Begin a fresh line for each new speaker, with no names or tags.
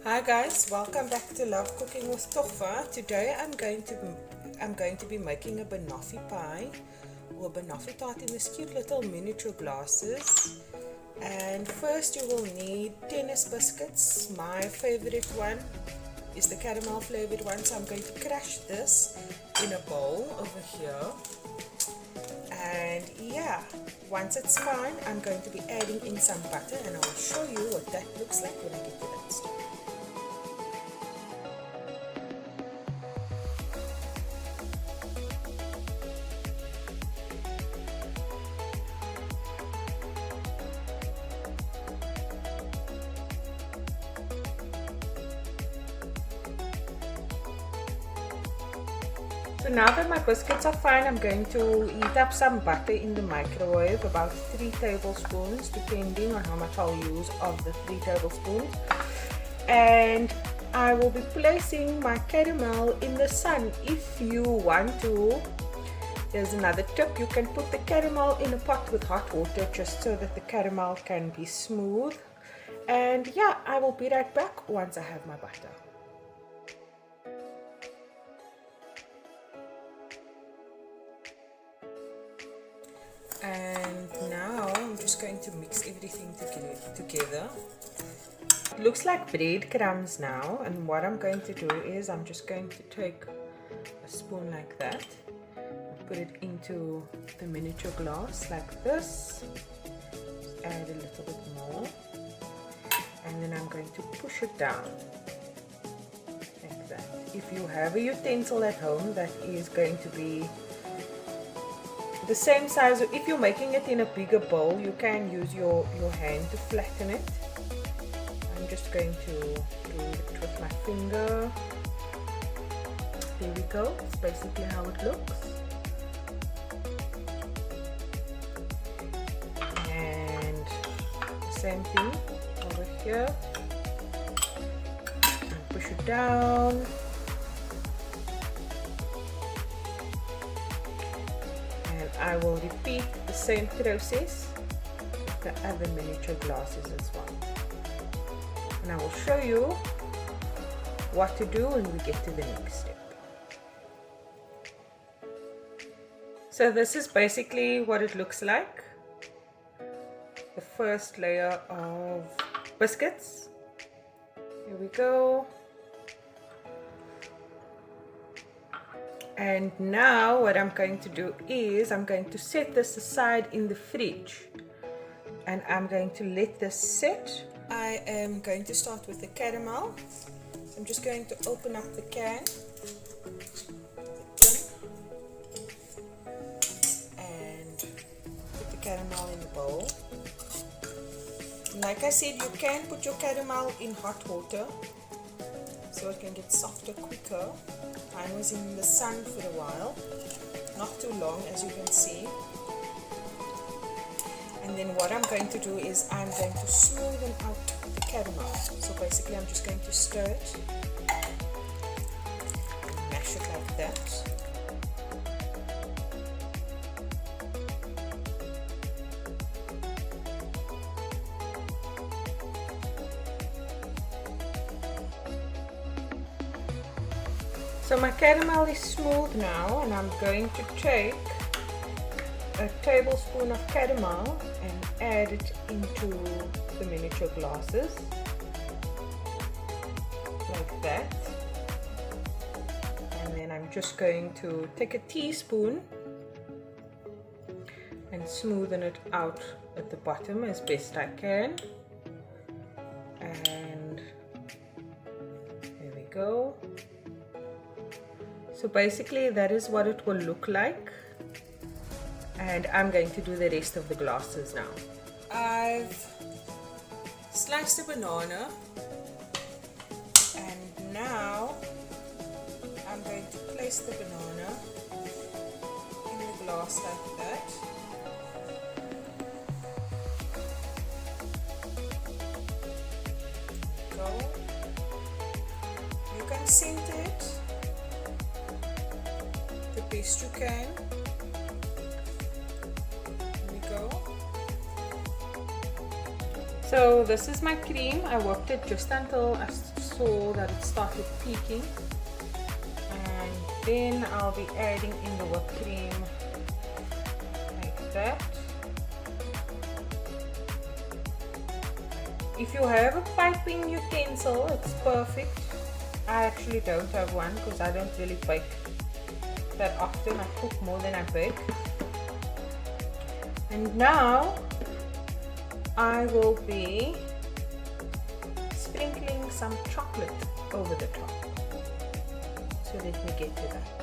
Hi guys, welcome back to Love Cooking with Tofa. Today I'm going to be making a banoffee pie or banoffee tart in these cute little miniature glasses. And first you will need tennis biscuits. My favorite one is the caramel flavored one, so I'm going to crush this in a bowl over here. And yeah, once it's fine, I'm going to be adding in some butter, and I will show you what that looks like when I get to that stage. So now that my biscuits are fine, I'm going to heat up some butter in the microwave, about 3 tablespoons, depending on how much I'll use of the 3 tablespoons. And I will be placing my caramel in the sun. If you want to, there's another tip, you can put the caramel in a pot with hot water just so that the caramel can be smooth. And yeah, I will be right back once I have my butter. And now I'm just going to mix everything together. It looks like breadcrumbs now, and what I'm going to do is I'm just going to take a spoon like that and put it into the miniature glass like this. Just add a little bit more, and then I'm going to push it down like that. If you have a utensil at home that is going to be the same size, if you're making it in a bigger bowl, you can use your hand to flatten it. I'm just going to do it with my finger. There we go. It's basically how it looks. And same thing over here. And push it down. I will repeat the same process with the other miniature glasses as well. And I will show you what to do when we get to the next step. So this is basically what it looks like. The first layer of biscuits. Here we go. And now what I'm going to do is I'm going to set this aside in the fridge, and I'm going to let this sit. I am going to start with the caramel. I'm just going to open up the can, and put the caramel in the bowl. Like I said, you can put your caramel in hot water so it can get softer quicker. Mine was in the sun for a while, not too long, as you can see. And then what I'm going to do is I'm going to smoothen out the caramel. So basically I'm just going to stir it and mash it like that. So my caramel is smooth now, and I'm going to take a tablespoon of caramel and add it into the miniature glasses like that. And then I'm just going to take a teaspoon and smoothen it out at the bottom as best I can. And there we go. So basically that is what it will look like, and I'm going to do the rest of the glasses now. I've sliced a banana, and now I'm going to place the banana in the glass like that. Go. You can center it the best you can. Here we go. So this is my cream. I worked it just until I saw that it started peaking, and then I'll be adding in the whipped cream like that. If you have a piping utensil, it's perfect. I actually don't have one because I don't really bake that often. I cook more than I bake. And now I will be sprinkling some chocolate over the top. So let me get to that.